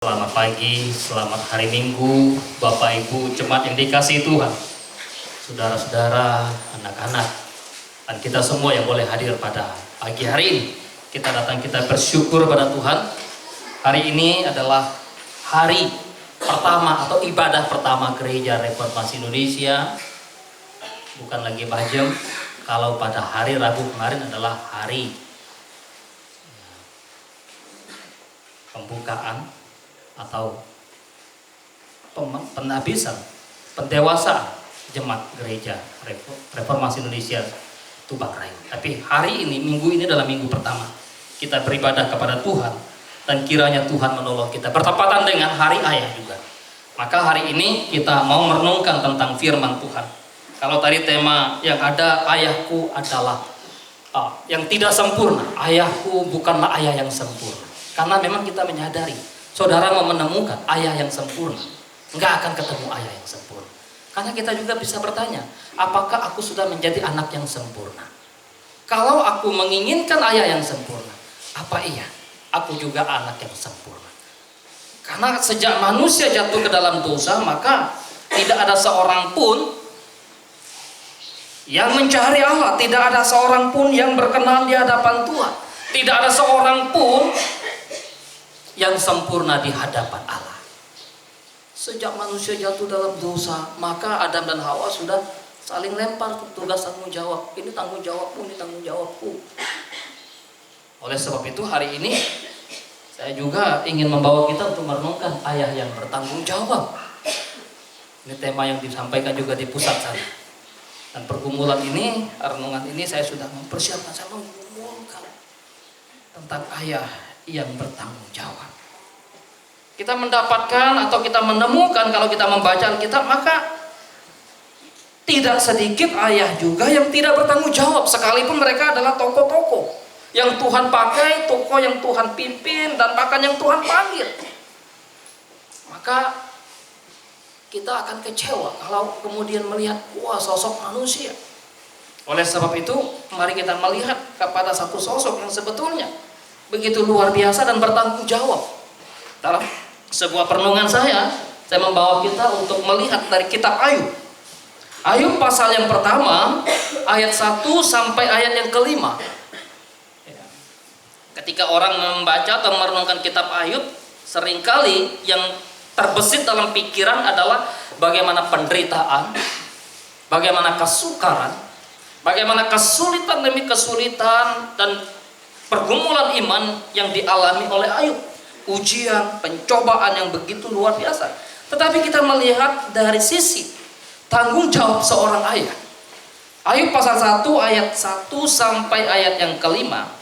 Selamat pagi, selamat hari Minggu, Bapak Ibu jemaat yang dikasihi Tuhan, saudara-saudara, anak-anak, dan kita semua yang boleh hadir pada pagi hari ini. Kita datang, kita bersyukur pada Tuhan. Hari ini adalah hari pertama atau ibadah pertama Gereja Reformasi Indonesia. Bukan lagi Bajem, kalau pada hari Rabu kemarin adalah hari pembukaan atau penabisan pendewasaan jemaat Gereja Reformasi Indonesia Tubac Rayu. Tapi hari ini, minggu ini adalah minggu pertama kita beribadah kepada Tuhan, dan kiranya Tuhan menolong kita bertepatan dengan hari Ayah juga. Maka hari ini kita mau merenungkan tentang firman Tuhan. Kalau tadi tema yang ada, ayahku adalah yang tidak sempurna. Ayahku bukanlah ayah yang sempurna. Karena memang kita menyadari, saudara mau menemukan ayah yang sempurna, nggak akan ketemu ayah yang sempurna. Karena kita juga bisa bertanya, apakah aku sudah menjadi anak yang sempurna? Kalau aku menginginkan ayah yang sempurna, apa iya aku juga anak yang sempurna? Karena sejak manusia jatuh ke dalam dosa, maka tidak ada seorang pun yang mencari Allah, tidak ada seorang pun yang berkenan di hadapan Tuhan, tidak ada seorang pun yang sempurna di hadapan Allah. Sejak manusia jatuh dalam dosa, maka Adam dan Hawa sudah saling lempar tugas tanggung jawab. Ini tanggung jawabmu, ini tanggung jawabku. Oleh sebab itu hari ini saya juga ingin membawa kita untuk merenungkan ayah yang bertanggung jawab. Ini tema yang disampaikan juga di pusat sana. Dan pergumulan ini, renungan ini saya sudah mempersiapkan, saya menggumulkan tentang ayah yang bertanggung jawab. Kita mendapatkan atau kita menemukan, kalau kita membaca Alkitab, maka tidak sedikit ayah juga yang tidak bertanggung jawab, sekalipun mereka adalah tokoh-tokoh yang Tuhan pakai, tokoh yang Tuhan pimpin, dan bahkan yang Tuhan panggil. Maka kita akan kecewa kalau kemudian melihat sosok manusia. Oleh sebab itu, mari kita melihat kepada satu sosok yang sebetulnya begitu luar biasa dan bertanggung jawab. Dalam sebuah perenungan saya membawa kita untuk melihat dari kitab Ayub. Ayub pasal yang pertama, ayat 1 sampai ayat yang kelima. Ketika orang membaca atau merenungkan kitab Ayub, seringkali yang terbesit dalam pikiran adalah bagaimana penderitaan, bagaimana kesukaran, bagaimana kesulitan demi kesulitan dan pergumulan iman yang dialami oleh Ayub. Ujian, pencobaan yang begitu luar biasa. Tetapi kita melihat dari sisi tanggung jawab seorang ayah. Ayub pasal 1 ayat 1 sampai ayat yang kelima.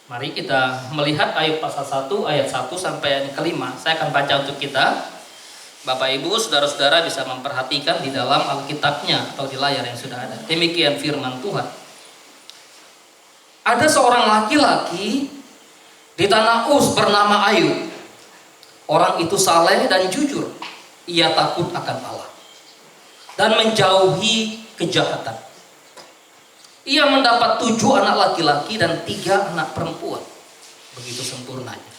Mari kita melihat Ayub pasal 1 ayat 1 sampai ayat kelima. Saya akan baca untuk kita. Bapak Ibu, saudara-saudara bisa memperhatikan di dalam Alkitabnya atau di layar yang sudah ada. Demikian firman Tuhan. Ada seorang laki-laki di tanah Uz bernama Ayub. Orang itu saleh dan jujur. Ia takut akan Allah dan menjauhi kejahatan. Ia mendapat 7 anak laki-laki dan 3 anak perempuan. Begitu sempurnanya.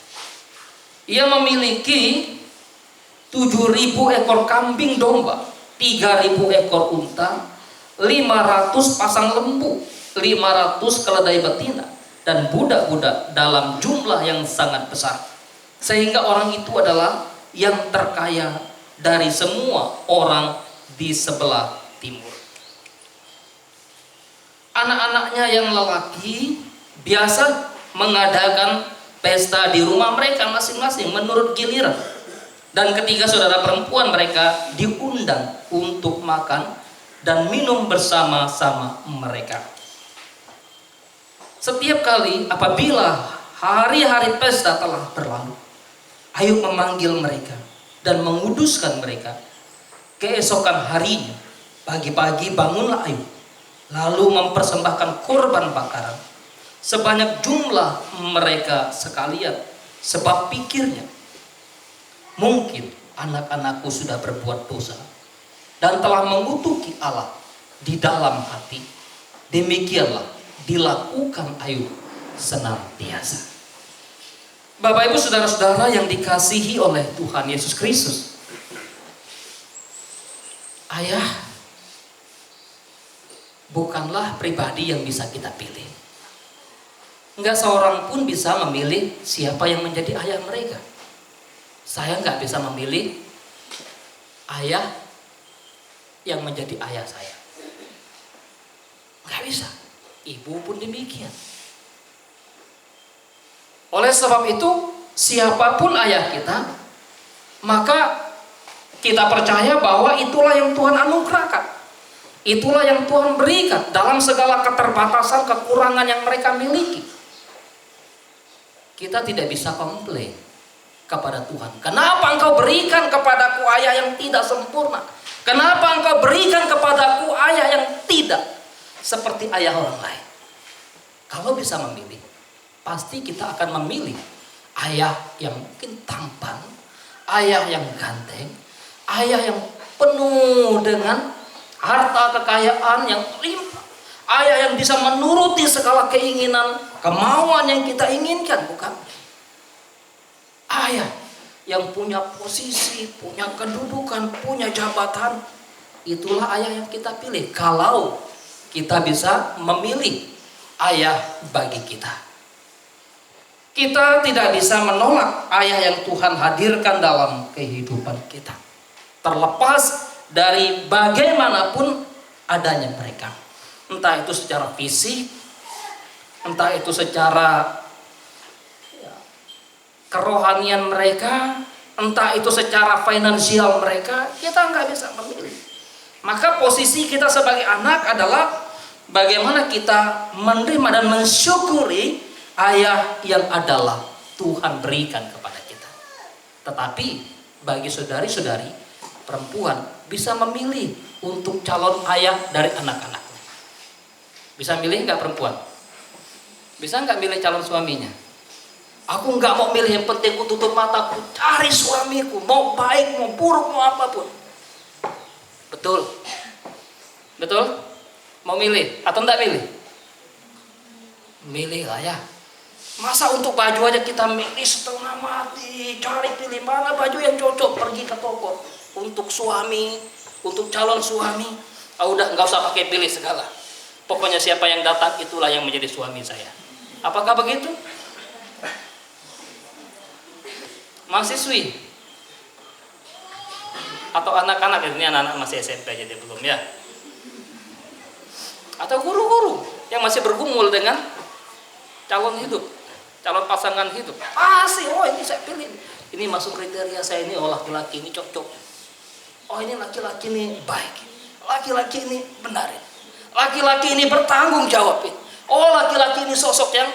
Ia memiliki 7.000 ekor kambing domba, 3.000 ekor unta, 500 pasang lembu, 500 keledai betina, dan budak-budak dalam jumlah yang sangat besar. Sehingga orang itu adalah yang terkaya dari semua orang di sebelah timur. Anak-anaknya yang lelaki biasa mengadakan pesta di rumah mereka masing-masing menurut giliran. Dan ketiga saudara perempuan mereka diundang untuk makan dan minum bersama-sama mereka. Setiap kali apabila hari-hari pesta telah berlalu, Ayub memanggil mereka dan menguduskan mereka. Keesokan harinya, pagi-pagi bangunlah Ayub, lalu mempersembahkan korban bakaran sebanyak jumlah mereka sekalian, sebab pikirnya, mungkin anak-anakku sudah berbuat dosa dan telah mengutuki Allah di dalam hati, demikianlah dilakukan Ayub senantiasa. Bapak Ibu saudara-saudara yang dikasihi oleh Tuhan Yesus Kristus, ayah bukanlah pribadi yang bisa kita pilih. Enggak seorang pun bisa memilih siapa yang menjadi ayah mereka. Saya enggak bisa memilih ayah yang menjadi ayah saya. Enggak bisa. Ibu pun demikian. Oleh sebab itu, siapapun ayah kita, maka kita percaya bahwa itulah yang Tuhan anugerahkan. Itulah yang Tuhan berikan dalam segala keterbatasan, kekurangan yang mereka miliki. Kita tidak bisa komplain kepada Tuhan. Kenapa engkau berikan kepadaku ayah yang tidak sempurna? Kenapa engkau berikan kepadaku ayah yang tidak seperti ayah orang lain? Kalau bisa memilih, pasti kita akan memilih ayah yang mungkin tampan, ayah yang ganteng, ayah yang penuh dengan harta kekayaan yang limpah, ayah yang bisa menuruti segala keinginan, kemauan yang kita inginkan, bukan? Ayah yang punya posisi, punya kedudukan, punya jabatan, itulah ayah yang kita pilih. Kalau kita bisa memilih ayah bagi kita, kita tidak bisa menolak ayah yang Tuhan hadirkan dalam kehidupan kita, terlepas dari bagaimanapun adanya mereka. Entah itu secara fisik, entah itu secara kerohanian mereka, entah itu secara finansial mereka, kita nggak bisa memilih. Maka posisi kita sebagai anak adalah bagaimana kita menerima dan mensyukuri ayah yang adalah Tuhan berikan kepada kita. Tetapi bagi saudari-saudari perempuan bisa memilih untuk calon ayah dari anak-anaknya. Bisa milih nggak perempuan? Bisa nggak milih calon suaminya? Aku nggak mau milih, yang penting aku tutup mataku cari suamiku, mau baik, mau buruk, mau apapun. Betul? Betul? Mau milih atau enggak milih? Milih lah ya. Masa untuk baju aja kita milih setengah mati, cari pilih mana baju yang cocok, pergi ke toko untuk suami, untuk calon suami. Udah nggak usah pakai pilih segala. Pokoknya siapa yang datang itulah yang menjadi suami saya. Apakah begitu? Mahasiswi atau anak-anak, ini anak-anak masih SMP jadi belum ya, atau guru-guru yang masih bergumul dengan calon hidup, calon pasangan hidup, pasti ini saya pilih, ini masuk kriteria saya, ini laki-laki ini cocok, ini laki-laki ini baik, laki-laki ini benar, laki-laki ini bertanggung jawab, laki-laki ini sosok yang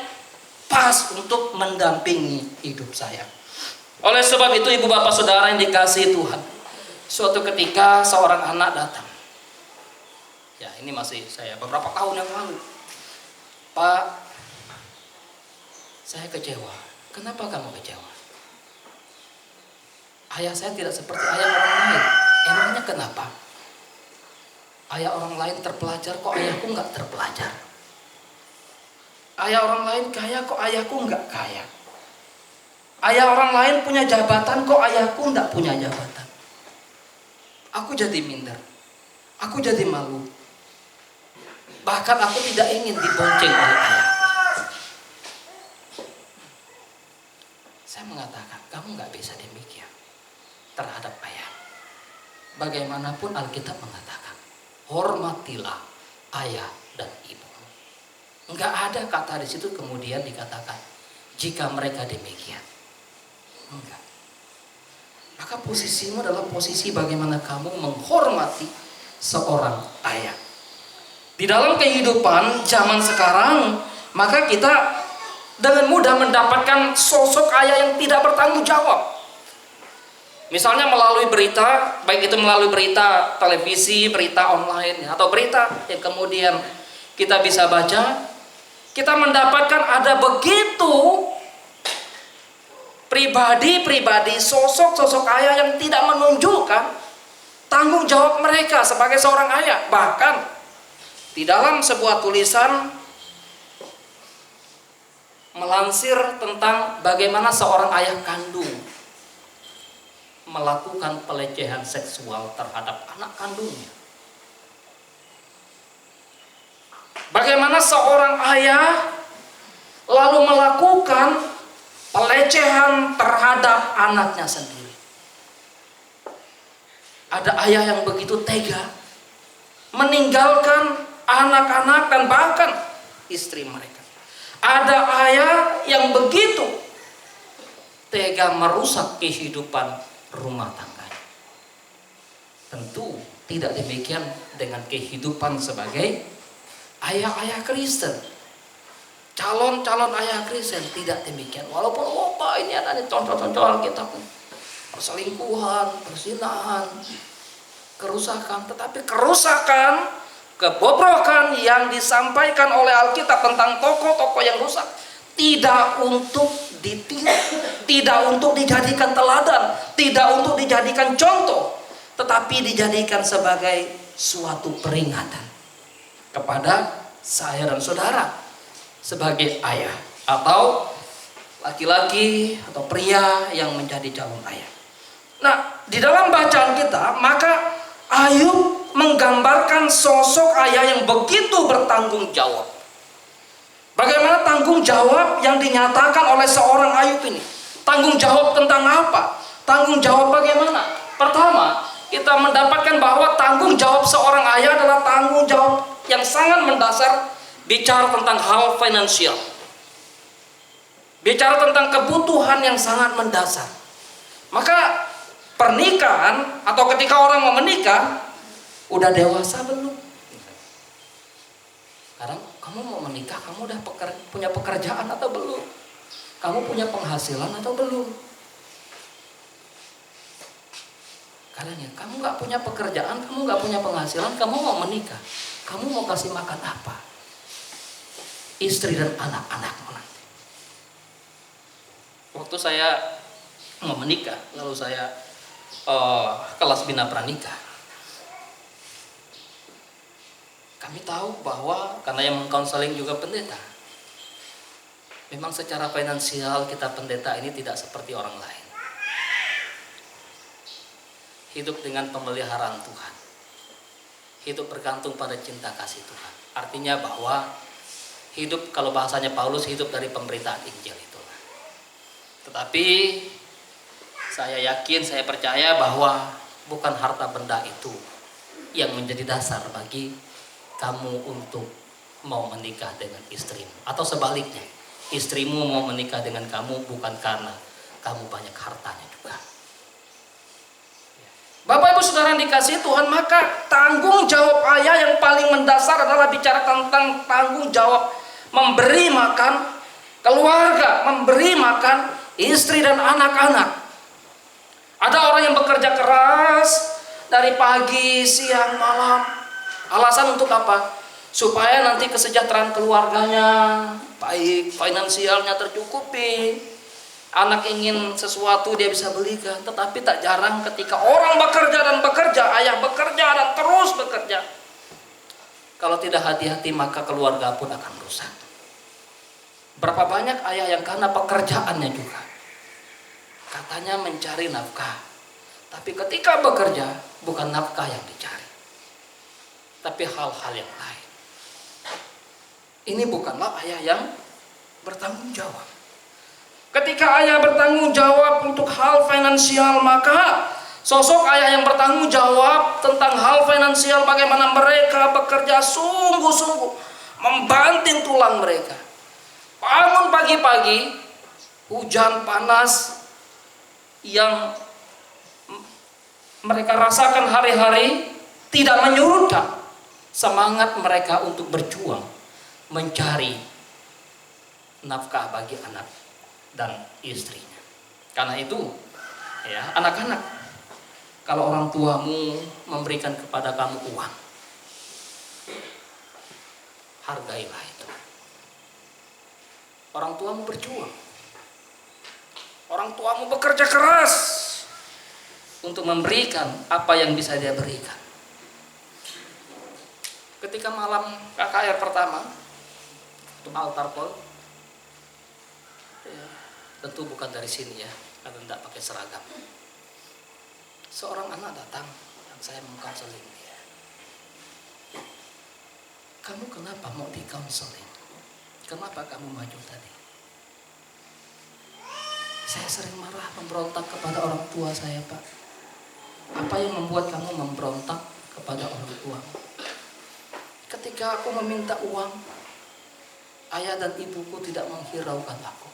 pas untuk mendampingi hidup saya. Oleh sebab itu ibu bapak saudara yang dikasihi Tuhan, suatu ketika seorang anak datang. Ya, ini masih saya beberapa tahun yang lalu. Pak, saya kecewa. Kenapa kamu kecewa? Ayah saya tidak seperti ayah orang lain. Emangnya kenapa? Ayah orang lain terpelajar, kok ayahku nggak terpelajar? Ayah orang lain kaya, kok ayahku nggak kaya? Ayah orang lain punya jabatan, kok ayahku nggak punya jabatan? Aku jadi minder, aku jadi malu. Bahkan aku tidak ingin dibonceng oleh ayah. Saya mengatakan, kamu nggak bisa demikian terhadap ayah. Bagaimanapun Alkitab mengatakan, hormatilah ayah dan ibu. Nggak ada kata di situ kemudian dikatakan jika mereka demikian. Enggak. Maka posisimu adalah posisi bagaimana kamu menghormati seorang ayah. Di dalam kehidupan zaman sekarang, maka kita dengan mudah mendapatkan sosok ayah yang tidak bertanggung jawab. Misalnya melalui berita, baik itu melalui berita televisi, berita online, atau berita yang kemudian kita bisa baca, kita mendapatkan ada begitu pribadi-pribadi, sosok-sosok ayah yang tidak menunjukkan tanggung jawab mereka sebagai seorang ayah. Bahkan di dalam sebuah tulisan melansir tentang bagaimana seorang ayah kandung melakukan pelecehan seksual terhadap anak kandungnya. Bagaimana seorang ayah lalu melakukan pelecehan terhadap anaknya sendiri. Ada ayah yang begitu tega meninggalkan anak-anak dan bahkan istri mereka. Ada ayah yang begitu tega merusak kehidupan rumah tangganya. Tentu tidak demikian dengan kehidupan sebagai ayah-ayah Kristen. Calon-calon ayah Kristen tidak demikian. Walaupun Pak ini ada contoh-contoh Alkitab, perselingkuhan, perzinahan, kerusakan, tetapi kerusakan, kebobrokan yang disampaikan oleh Alkitab tentang tokoh-tokoh yang rusak tidak untuk ditiru, tidak untuk dijadikan teladan, tidak untuk dijadikan contoh, tetapi dijadikan sebagai suatu peringatan kepada saya dan saudara sebagai ayah atau laki-laki atau pria yang menjadi calon ayah. Nah, di dalam bacaan kita, maka Ayub menggambarkan sosok ayah yang begitu bertanggung jawab. Bagaimana tanggung jawab yang dinyatakan oleh seorang Ayub ini? Tanggung jawab tentang apa? Tanggung jawab bagaimana? Pertama, kita mendapatkan bahwa tanggung jawab seorang ayah adalah tanggung jawab yang sangat mendasar, bicara tentang hal finansial. Bicara tentang kebutuhan yang sangat mendasar. Maka pernikahan atau ketika orang mau menikah, udah dewasa belum? Sekarang kamu mau menikah, kamu udah punya pekerjaan atau belum? Kamu punya penghasilan atau belum? Kadang ya, kamu nggak punya pekerjaan, kamu nggak punya penghasilan, kamu mau menikah, kamu mau kasih makan apa? Istri dan anak-anakmu nanti. Waktu saya mau menikah, lalu saya kelas bina pranikah. Kami tahu bahwa karena yang mengkonseling juga pendeta, memang secara finansial kita pendeta ini tidak seperti orang lain. Hidup dengan pemeliharaan Tuhan, hidup bergantung pada cinta kasih Tuhan. Artinya bahwa hidup, kalau bahasanya Paulus, hidup dari pemberitaan Injil itu. Tetapi saya yakin, saya percaya bahwa bukan harta benda itu yang menjadi dasar bagi kamu untuk mau menikah dengan istrimu, atau sebaliknya, istrimu mau menikah dengan kamu bukan karena kamu banyak hartanya juga. Bapak Ibu Saudara yang dikasihi Tuhan, maka tanggung jawab ayah yang paling mendasar adalah bicara tentang tanggung jawab memberi makan keluarga, memberi makan istri dan anak-anak. Ada orang yang bekerja keras dari pagi, siang, malam. Alasan untuk apa? Supaya nanti kesejahteraan keluarganya baik, finansialnya tercukupi. Anak ingin sesuatu dia bisa belikan. Tetapi tak jarang ketika orang bekerja dan bekerja, ayah bekerja dan terus bekerja, kalau tidak hati-hati maka keluarga pun akan rusak. Berapa banyak ayah yang karena pekerjaannya juga, katanya mencari nafkah, tapi ketika bekerja bukan nafkah yang dicari, tapi hal-hal yang lain. Ini bukanlah ayah yang bertanggung jawab. Ketika ayah bertanggung jawab untuk hal finansial, maka sosok ayah yang bertanggung jawab tentang hal finansial, bagaimana mereka bekerja sungguh-sungguh membanting tulang mereka. Bangun pagi-pagi, hujan panas yang mereka rasakan hari-hari tidak menyurutkan semangat mereka untuk berjuang mencari nafkah bagi anak dan istrinya. Karena itu, ya anak-anak, kalau orang tuamu memberikan kepada kamu uang, hargailah itu. Orang tuamu berjuang. Orang tuamu bekerja keras untuk memberikan apa yang bisa dia berikan. Ketika malam KKR pertama, untuk altar call, ya, tentu bukan dari sini ya, karena tidak pakai seragam. Seorang anak datang dan saya mengkonseling dia. Kamu kenapa mau dikonseling? Kenapa kamu maju tadi? Saya sering marah, memberontak kepada orang tua saya, Pak. Apa yang membuat kamu memberontak kepada orang tua? Ketika aku meminta uang, ayah dan ibuku tidak menghiraukan aku.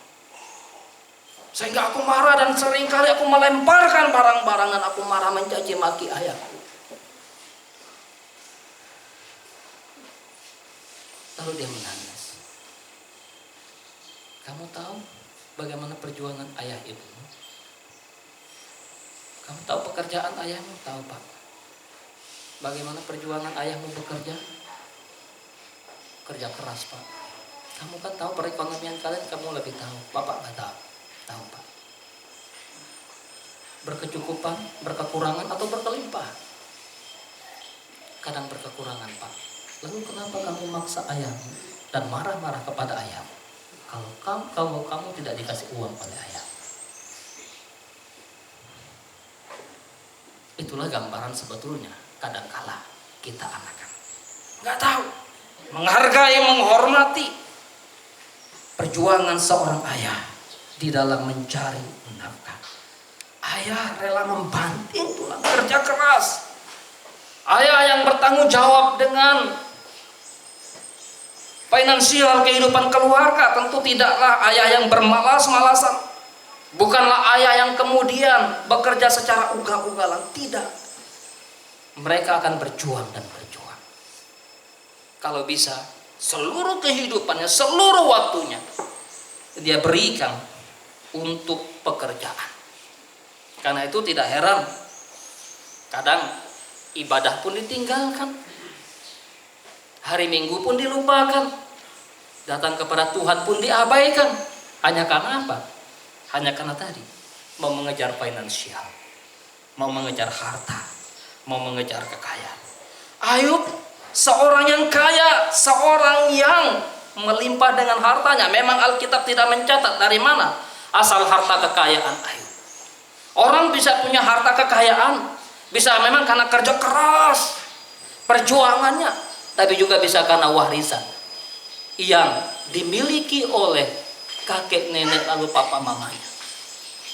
Sehingga aku marah dan seringkali aku melemparkan barang-barang dan aku marah mencaci maki ayahku. Lalu dia menangis. Kamu tahu bagaimana perjuangan ayah ibumu? Kamu tahu pekerjaan ayahmu? Tahu, Pak. Bagaimana perjuangan ayahmu bekerja? Kerja keras, Pak. Kamu kan tahu perekonomian kalian, kamu lebih tahu. Bapak nggak tahu. Tahu, Pak. Berkecukupan, berkekurangan, atau berkelimpahan? Kadang berkekurangan, Pak. Lalu kenapa kamu maksa ayahmu dan marah-marah kepada ayahmu? Kalau kamu tidak dikasih uang oleh ayah. Itulah gambaran sebetulnya kadangkala kita anak-anak nggak tahu menghargai, menghormati perjuangan seorang ayah di dalam mencari nafkah. Ayah rela membanting tulang kerja keras. Ayah yang bertanggung jawab dengan finansial kehidupan keluarga. Tentu tidaklah ayah yang bermalas-malasan. Bukanlah ayah yang kemudian bekerja secara ugal-ugalan. Tidak. Mereka akan berjuang dan berjuang. Kalau bisa, seluruh kehidupannya, seluruh waktunya dia berikan untuk pekerjaan. Karena itu tidak heran kadang ibadah pun ditinggalkan, hari Minggu pun dilupakan, datang kepada Tuhan pun diabaikan. Hanya karena apa? Hanya karena tadi mau mengejar finansial, mau mengejar harta, mau mengejar kekayaan. Ayub seorang yang kaya, seorang yang melimpah dengan hartanya. Memang Alkitab tidak mencatat dari mana asal harta kekayaan Ayub. Orang bisa punya harta kekayaan, bisa memang karena kerja keras, perjuangannya, tapi juga bisa karena warisan yang dimiliki oleh kakek nenek lalu papa mamanya.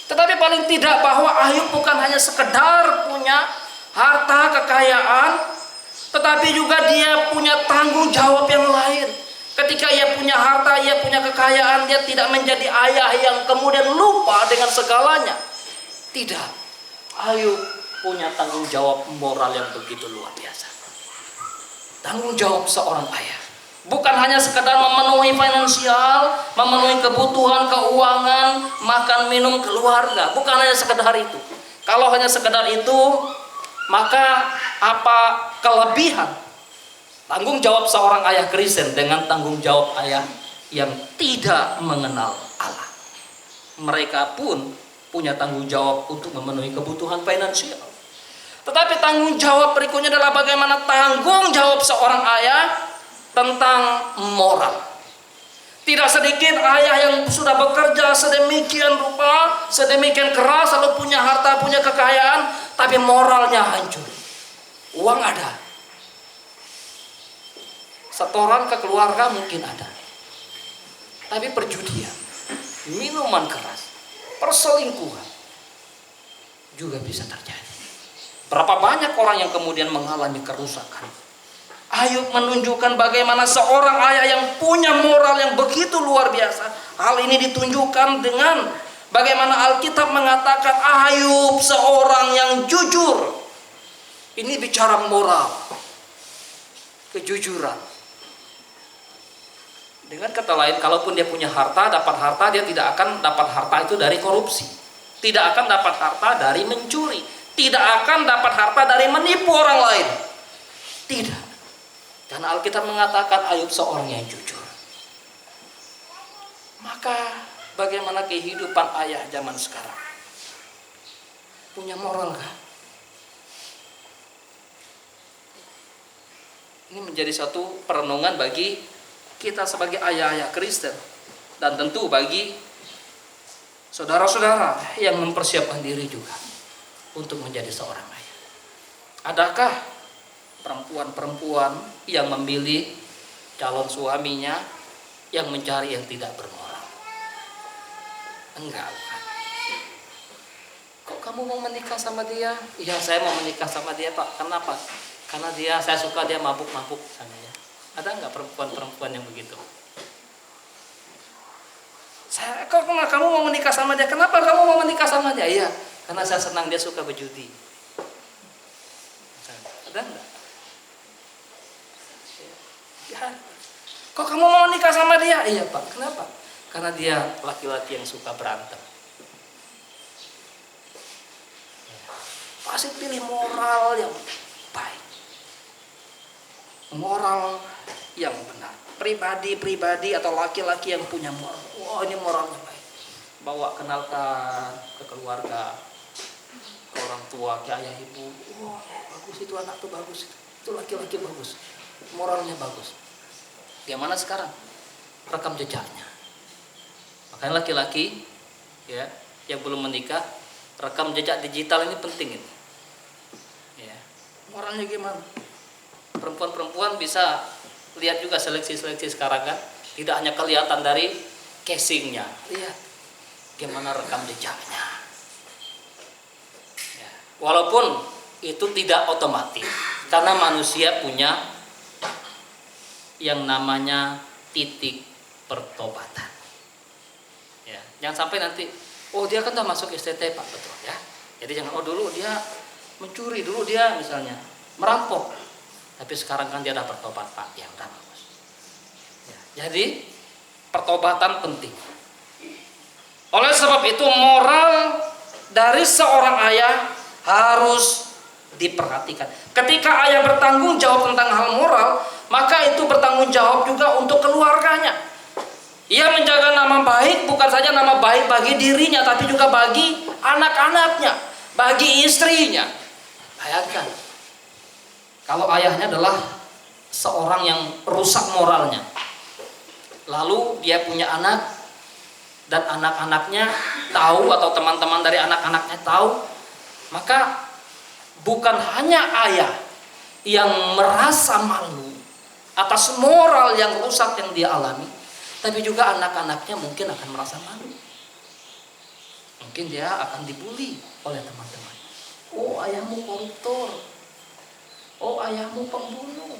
Tetapi paling tidak bahwa Ayub bukan hanya sekedar punya harta kekayaan, tetapi juga dia punya tanggung jawab yang lain. Ketika ia punya harta, ia punya kekayaan, dia tidak menjadi ayah yang kemudian lupa dengan segalanya. Tidak. Ayub punya tanggung jawab moral yang begitu luar biasa. Tanggung jawab seorang ayah bukan hanya sekedar memenuhi finansial, memenuhi kebutuhan keuangan, makan minum keluarga. Bukan hanya sekedar itu. Kalau hanya sekedar itu, maka apa kelebihan tanggung jawab seorang ayah Kristen dengan tanggung jawab ayah yang tidak mengenal Allah? Mereka pun punya tanggung jawab untuk memenuhi kebutuhan finansial. Tetapi tanggung jawab berikutnya adalah bagaimana tanggung jawab seorang ayah tentang moral. Tidak sedikit ayah yang sudah bekerja sedemikian rupa, sedemikian keras, lalu punya harta, punya kekayaan, tapi moralnya hancur. Uang ada, setoran ke keluarga mungkin ada, tapi perjudian, minuman keras, perselingkuhan juga bisa terjadi. Berapa banyak orang yang kemudian mengalami kerusakan. Ayub menunjukkan bagaimana seorang ayah yang punya moral yang begitu luar biasa. Hal ini ditunjukkan dengan bagaimana Alkitab mengatakan Ayub seorang yang jujur. Ini bicara moral, kejujuran. Dengan kata lain, kalaupun dia punya harta, dapat harta, dia tidak akan dapat harta itu dari korupsi. Tidak akan dapat harta dari mencuri. Tidak akan dapat harta dari menipu orang lain. Tidak. Karena Alkitab mengatakan Ayub seorang yang jujur. Maka Bagaimana kehidupan ayah zaman sekarang? Punya moral kah? Ini menjadi satu perenungan bagi kita sebagai ayah-ayah Kristen, dan tentu bagi saudara-saudara yang mempersiapkan diri juga untuk menjadi seorang ayah. Adakah perempuan-perempuan yang memilih calon suaminya yang mencari yang tidak bermoral? Enggak, bukan. Kok kamu mau menikah sama dia? Iya, saya mau menikah sama dia, Pak. Kenapa? Karena saya suka dia mabuk-mabuk sama dia. Ada enggak perempuan-perempuan yang begitu? Kok kamu mau menikah sama dia? Kenapa kamu mau menikah sama dia? Iya, karena saya senang dia suka berjudi. Ada enggak? Ya. Kok kamu mau menikah sama dia? Iya, Pak. Kenapa? Karena dia laki-laki yang suka berantem. Pasti pilih moral yang baik, moral yang benar. Pribadi atau laki-laki yang punya moral. Wah, ini moralnya baik. Bawa kenalkan ke keluarga, ke orang tua, ke ayah ibu. Wah, bagus itu anak tuh, bagus itu laki-laki bagus, moralnya bagus. Gimana sekarang? Rekam jejaknya. Makanya laki-laki ya yang belum menikah, rekam jejak digital ini penting ini. Ya, moralnya gimana? Perempuan-perempuan bisa lihat juga seleksi-seleksi sekarang kan, tidak hanya kelihatan dari casingnya, lihat gimana rekam jejaknya. Ya, walaupun itu tidak otomatis, karena manusia punya yang namanya titik pertobatan. Ya, jangan sampai nanti, oh dia kan udah masuk STT Pak, betul ya. Jadi jangan, oh dulu dia mencuri, dulu dia misalnya merampok, tapi sekarang kan dia udah bertobat Pak, ya udah bagus. Ya, jadi pertobatan penting. Oleh sebab itu moral dari seorang ayah harus diperhatikan. Ketika ayah bertanggung jawab tentang hal moral, maka itu bertanggung jawab juga untuk keluarganya. Ia menjaga nama baik, bukan saja nama baik bagi dirinya, tapi juga bagi anak-anaknya, bagi istrinya. Bayangkan, kalau ayahnya adalah seorang yang rusak moralnya, lalu dia punya anak, dan anak-anaknya tahu, atau teman-teman dari anak-anaknya tahu, maka bukan hanya ayah yang merasa malu atas moral yang rusak yang dia alami, tapi juga anak-anaknya mungkin akan merasa malu. Mungkin dia akan dibully oleh teman-teman. Oh, ayahmu koruptor. Oh, ayahmu pembunuh.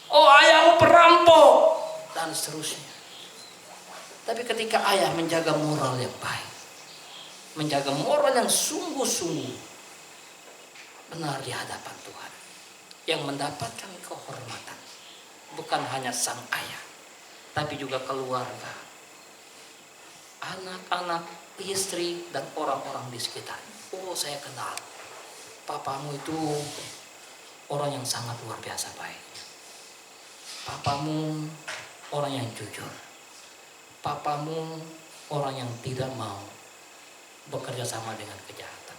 Oh, ayahmu perampok, dan seterusnya. Tapi ketika ayah menjaga moral yang baik, menjaga moral yang sungguh-sungguh benar di hadapan Tuhan, yang mendapatkan kehormatan bukan hanya sang ayah, tapi juga keluarga, anak-anak, istri, dan orang-orang di sekitar. Oh, saya kenal papamu itu orang yang sangat luar biasa baik. Papamu orang yang jujur. Papamu orang yang tidak mau bekerja sama dengan kejahatan.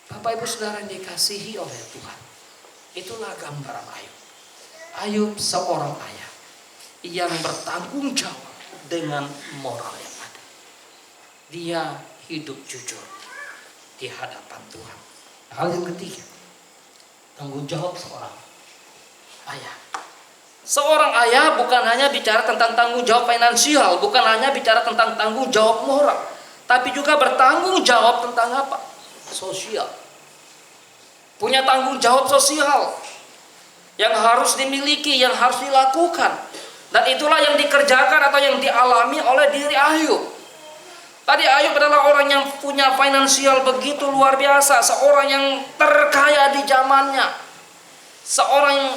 Bapak Ibu Saudara yang dikasihi oleh Tuhan, itulah gambaran Ayub. Ayub seorang ayah yang bertanggung jawab dengan moral yang ada. Dia hidup jujur di hadapan Tuhan. Hal yang ketiga, tanggung jawab seorang ayah. Seorang ayah bukan hanya bicara tentang tanggung jawab finansial, bukan hanya bicara tentang tanggung jawab moral, tapi juga bertanggung jawab tentang apa? Sosial. Punya tanggung jawab sosial yang harus dimiliki, yang harus dilakukan. Dan itulah yang dikerjakan atau yang dialami oleh diri Ayub. Tadi Ayub adalah orang yang punya finansial begitu luar biasa, seorang yang terkaya di zamannya, seorang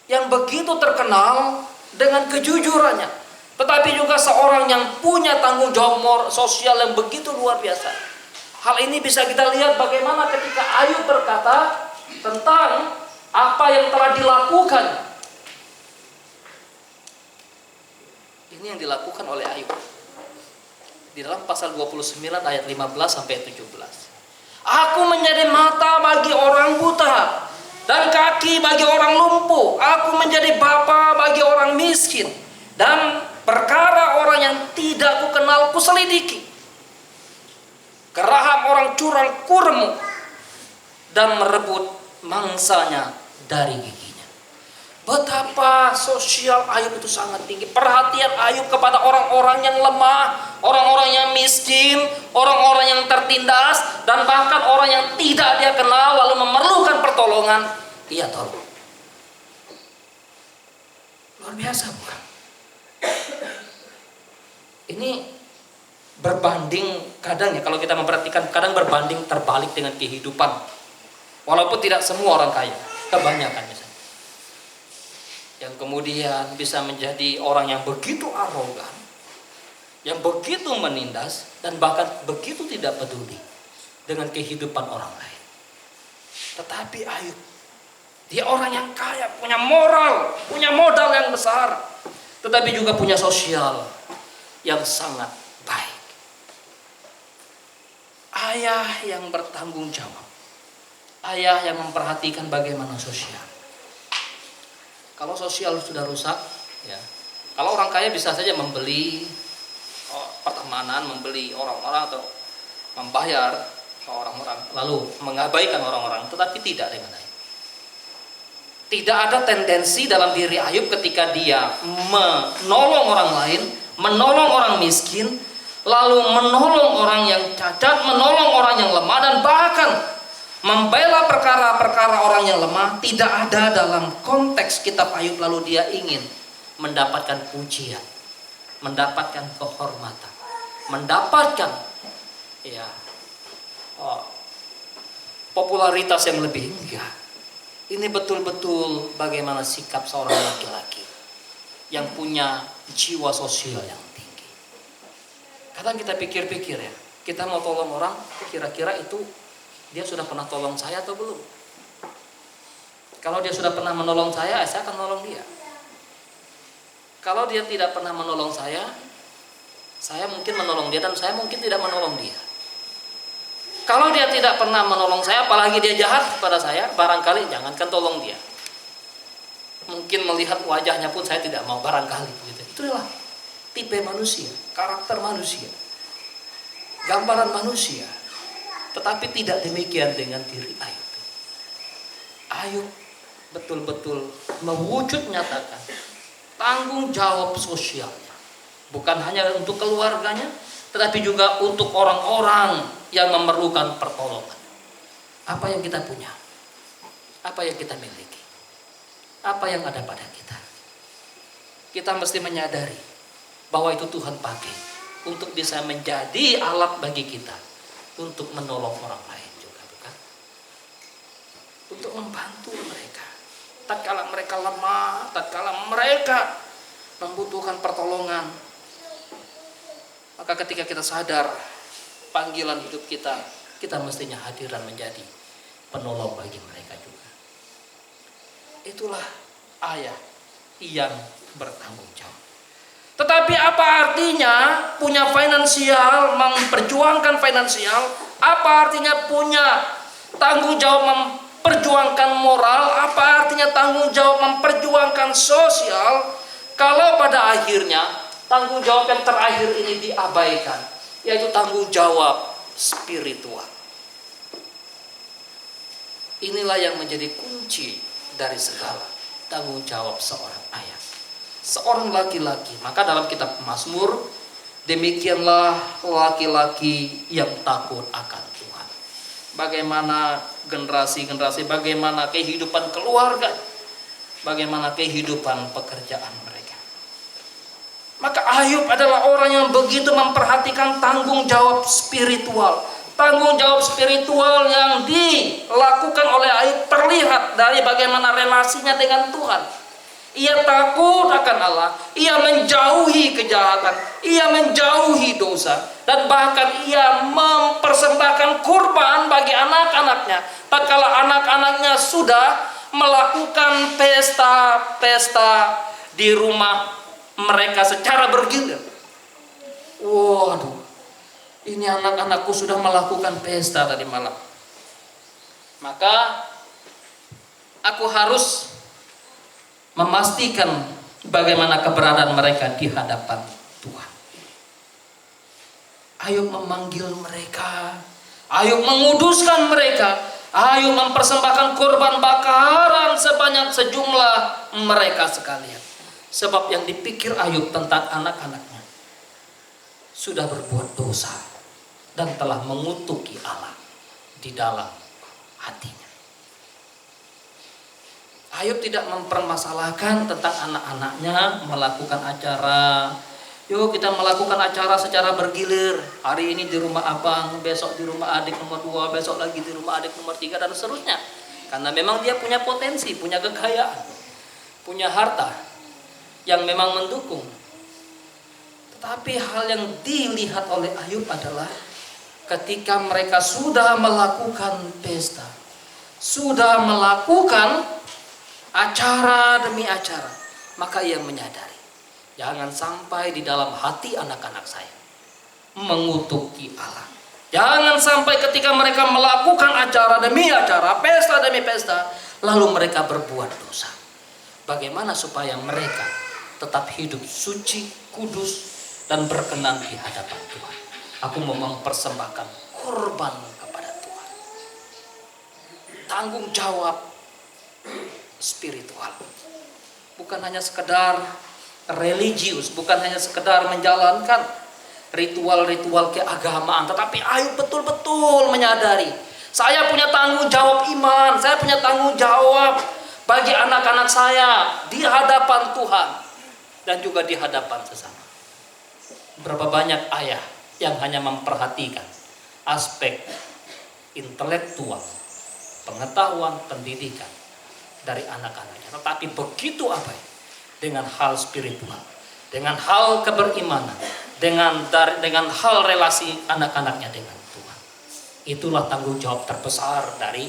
yang begitu terkenal dengan kejujurannya, tetapi juga seorang yang punya tanggung jawab sosial yang begitu luar biasa. Hal ini bisa kita lihat bagaimana ketika Ayub berkata tentang apa yang telah dilakukan di Ini yang dilakukan oleh Ayub. Di dalam pasal 29 ayat 15 sampai 17. Aku menjadi mata bagi orang buta dan kaki bagi orang lumpuh. Aku menjadi bapa bagi orang miskin, dan perkara orang yang tidak kukenal kuselidiki. Geraham orang curang kuremuk dan merebut mangsanya dari giginya. Betapa sosial Ayub itu sangat tinggi. Perhatian Ayub kepada orang-orang yang lemah, orang-orang yang miskin, orang-orang yang tertindas, dan bahkan orang yang tidak dia kenal lalu memerlukan pertolongan, ia tolong. Luar biasa bukan? Ini berbanding kadang ya, kalau kita memperhatikan kadang berbanding terbalik dengan kehidupan. Walaupun tidak semua orang kaya, kebanyakan misalnya, yang kemudian bisa menjadi orang yang begitu arogan, yang begitu menindas, dan bahkan begitu tidak peduli dengan kehidupan orang lain. Tetapi Ayub, dia orang yang kaya, punya moral, punya modal yang besar, tetapi juga punya sosial yang sangat baik. Ayah yang bertanggung jawab, ayah yang memperhatikan bagaimana sosial. Kalau sosial sudah rusak, ya, kalau orang kaya bisa saja membeli pertemanan, membeli orang-orang atau membayar orang-orang, lalu mengabaikan orang-orang, tetapi tidak dengan Ayub. Tidak ada tendensi dalam diri Ayub ketika dia menolong orang lain, menolong orang miskin, lalu menolong orang yang cacat, menolong orang yang lemah, dan bahkan membela perkara-perkara orang yang lemah. Tidak ada dalam konteks kitab Ayub lalu dia ingin mendapatkan pujian, mendapatkan kehormatan, mendapatkan popularitas yang lebih. Enggak. Ini betul-betul bagaimana sikap seorang laki-laki yang punya jiwa sosial yang tinggi. Kadang kita pikir-pikir ya, kita mau tolong orang, kira-kira itu dia sudah pernah tolong saya atau belum? Kalau dia sudah pernah menolong saya akan menolong dia. Kalau dia tidak pernah menolong saya mungkin menolong dia, dan saya mungkin tidak menolong dia. Kalau dia tidak pernah menolong saya, apalagi dia jahat kepada saya, barangkali jangankan tolong dia. Mungkin melihat wajahnya pun saya tidak mau, barangkali gitu. Itulah tipe manusia, karakter manusia, gambaran manusia. Tetapi tidak demikian dengan diri Ayub. Ayub betul-betul mewujud nyatakan tanggung jawab sosialnya, bukan hanya untuk keluarganya, tetapi juga untuk orang-orang yang memerlukan pertolongan. Apa yang kita punya? Apa yang kita miliki? Apa yang ada pada kita? Kita mesti menyadari bahwa itu Tuhan pakai untuk bisa menjadi alat bagi kita untuk menolong orang lain juga, bukan? Untuk membantu mereka tatkala mereka lemah, tatkala mereka membutuhkan pertolongan. Maka ketika kita sadar panggilan hidup kita, kita mestinya hadir dan menjadi penolong bagi mereka juga. Itulah ayah yang bertanggung jawab. Tetapi apa artinya punya finansial, memperjuangkan finansial? Apa artinya punya tanggung jawab memperjuangkan moral? Apa artinya tanggung jawab memperjuangkan sosial? Kalau pada akhirnya tanggung jawab yang terakhir ini diabaikan, yaitu tanggung jawab spiritual. Inilah yang menjadi kunci dari segala tanggung jawab seorang ayah, seorang laki-laki. Maka dalam kitab Mazmur, demikianlah laki-laki yang takut akan Tuhan. Bagaimana generasi-generasi, bagaimana kehidupan keluarga, bagaimana kehidupan pekerjaan mereka. Maka Ayub adalah orang yang begitu memperhatikan tanggung jawab spiritual. Tanggung jawab spiritual yang dilakukan oleh Ayub terlihat dari bagaimana relasinya dengan Tuhan. Ia takut akan Allah, ia menjauhi kejahatan, ia menjauhi dosa, dan bahkan ia mempersembahkan kurban bagi anak-anaknya. Tatkala anak-anaknya sudah melakukan pesta-pesta di rumah mereka secara bergilir. Waduh, ini anak-anakku sudah melakukan pesta tadi malam. Maka aku harus memastikan bagaimana keberadaan mereka di hadapan Tuhan. Ayub memanggil mereka, Ayub menguduskan mereka, Ayub mempersembahkan korban bakaran sebanyak sejumlah mereka sekalian. Sebab yang dipikir Ayub tentang anak-anaknya sudah berbuat dosa dan telah mengutuki Allah di dalam hatinya. Ayub tidak mempermasalahkan tentang anak-anaknya melakukan acara. Yuk kita melakukan acara secara bergilir. Hari ini di rumah abang, besok di rumah adik nomor 2, besok lagi di rumah adik nomor 3 dan seterusnya. Karena memang dia punya potensi, punya kekayaan, punya harta yang memang mendukung. Tetapi hal yang dilihat oleh Ayub adalah ketika mereka sudah melakukan pesta, sudah melakukan acara demi acara, maka ia menyadari, jangan sampai di dalam hati anak-anak saya mengutuki Allah. Jangan sampai ketika mereka melakukan acara demi acara, pesta demi pesta, lalu mereka berbuat dosa. Bagaimana supaya mereka tetap hidup suci, kudus, dan berkenan di hadapan Tuhan? Aku mau mempersembahkan korban kepada Tuhan. Tanggung jawab spiritual. Bukan hanya sekedar religius, bukan hanya sekedar menjalankan ritual-ritual keagamaan, tetapi Ayub betul-betul menyadari, saya punya tanggung jawab iman, saya punya tanggung jawab bagi anak-anak saya di hadapan Tuhan dan juga di hadapan sesama. Berapa banyak ayah yang hanya memperhatikan aspek intelektual, pengetahuan, pendidikan dari anak-anaknya, tetapi begitu abai dengan hal spiritual, dengan hal keberimanan, dengan hal relasi anak-anaknya dengan Tuhan. Itulah tanggung jawab terbesar dari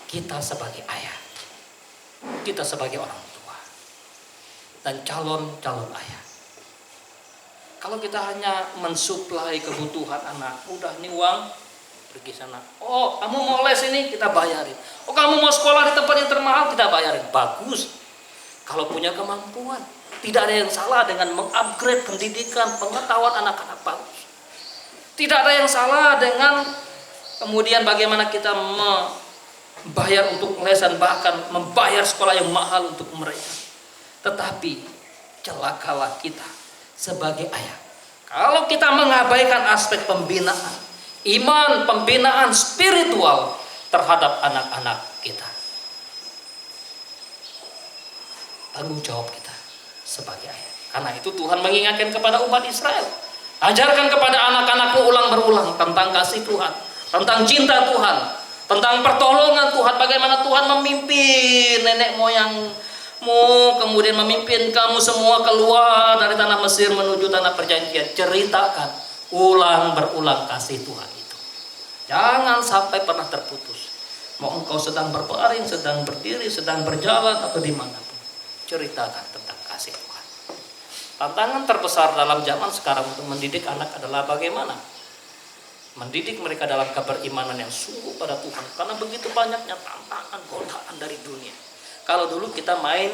kita sebagai ayah, kita sebagai orang tua, dan calon-calon ayah. Kalau kita hanya mensuplai kebutuhan anak, udah nih uang, pergi sana. Oh, kamu mau les ini, kita bayarin. Oh, kamu mau sekolah di tempat yang termahal, kita bayarin. Bagus. Kalau punya kemampuan, tidak ada yang salah dengan mengupgrade pendidikan, pengetahuan anak-anak bagus. Tidak ada yang salah dengan kemudian bagaimana kita membayar untuk les dan bahkan membayar sekolah yang mahal untuk mereka. Tetapi celakalah kita sebagai ayah kalau kita mengabaikan aspek pembinaan iman, pembinaan spiritual terhadap anak-anak kita. Tanggung jawab kita sebagai ayah. Karena itu Tuhan mengingatkan kepada umat Israel, ajarkan kepada anak-anakmu ulang berulang tentang kasih Tuhan, tentang cinta Tuhan, tentang pertolongan Tuhan, bagaimana Tuhan memimpin nenek moyangmu, kemudian memimpin kamu semua keluar dari tanah Mesir menuju tanah perjanjian. Ceritakan ulang berulang kasih Tuhan itu. Jangan sampai pernah terputus. Mau engkau sedang berbaring, sedang berdiri, sedang berjalan atau dimanapun, ceritakan tentang kasih Tuhan. Tantangan terbesar dalam zaman sekarang untuk mendidik anak adalah bagaimana mendidik mereka dalam keberimanan yang sungguh pada Tuhan. Karena begitu banyaknya tantangan, godaan dari dunia. Kalau dulu kita main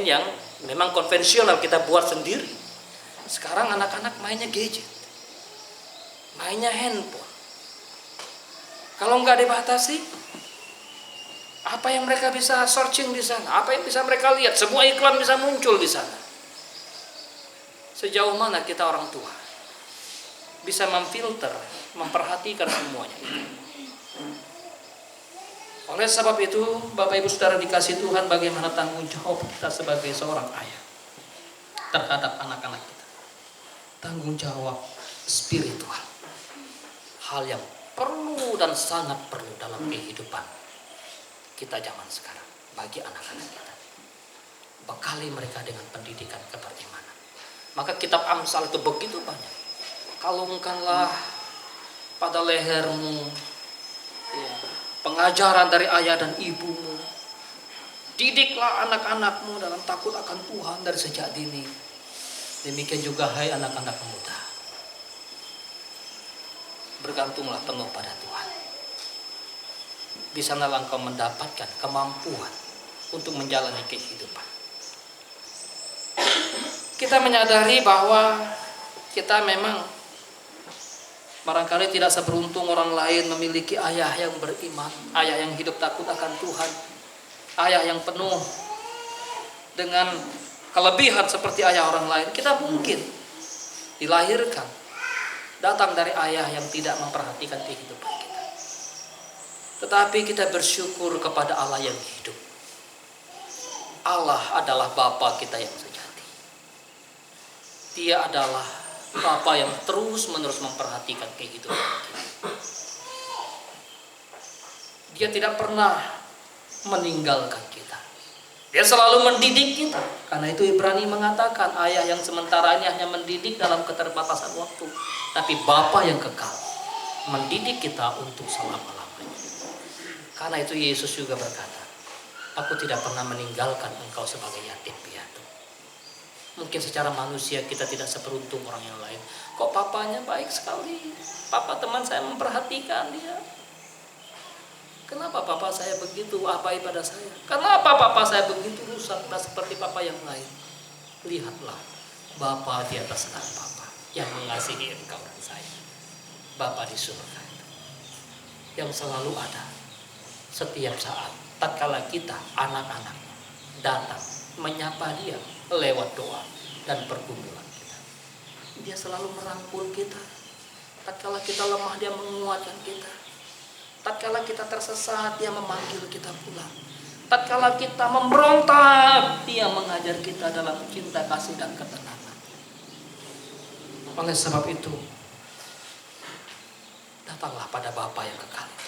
yang memang konvensional, kita buat sendiri. Sekarang anak-anak mainnya gadget, mainnya handphone. Kalau nggak dibatasi, apa yang mereka bisa searching di sana? Apa yang bisa mereka lihat? Semua iklan bisa muncul di sana. Sejauh mana kita orang tua bisa memfilter, memperhatikan semuanya itu? Oleh sebab itu, Bapak Ibu Saudara dikasih Tuhan, bagaimana tanggung jawab kita sebagai seorang ayah terhadap anak-anak kita? Tanggung jawab spiritual, hal yang perlu dan sangat perlu dalam kehidupan kita zaman sekarang bagi anak-anak kita. Bekali mereka dengan pendidikan keberimanan. Maka kitab Amsal itu begitu banyak. Kalungkanlah pada lehermu pengajaran dari ayah dan ibumu. Didiklah anak-anakmu dalam takut akan Tuhan dari sejak dini. Demikian juga hai anak-anak muda, bergantunglah penuh pada Tuhan. Di sanalah engkau mendapatkan kemampuan untuk menjalani kehidupan. Kita menyadari bahwa kita memang barangkali tidak seberuntung orang lain memiliki ayah yang beriman, ayah yang hidup takut akan Tuhan, ayah yang penuh dengan kelebihan seperti ayah orang lain. Kita mungkin dilahirkan datang dari ayah yang tidak memperhatikan kehidupan kita. Tetapi kita bersyukur kepada Allah yang hidup. Allah adalah Bapa kita yang sejati. Dia adalah Bapa yang terus-menerus memperhatikan kehidupan kita. Dia tidak pernah meninggalkan kita. Dia selalu mendidik kita. Karena itu Ibrani mengatakan ayah yang sementara ini hanya mendidik dalam keterbatasan waktu, tapi Bapa yang kekal mendidik kita untuk selama-lamanya. Karena itu Yesus juga berkata, aku tidak pernah meninggalkan engkau sebagai yatim piatu. Mungkin secara manusia kita tidak seberuntung orang yang lain. Kok papanya baik sekali, papa teman saya memperhatikan dia. Kenapa papa saya begitu abai pada saya? Kenapa papa saya begitu rusak, tak seperti papa yang lain? Lihatlah, Bapa di atas segala papa yang mengasihi engkau dan saya. Bapa di surga itu, yang selalu ada setiap saat, tatkala kita anak-anaknya datang menyapa dia lewat doa dan pergumulan kita. Dia selalu merangkul kita. Tatkala kita lemah, dia menguatkan kita. Tatkala kita tersesat, dia memanggil kita pulang. Tatkala kita memberontak, dia mengajar kita dalam cinta kasih dan ketenangan. Oleh sebab itu, datanglah pada Bapa yang kekal.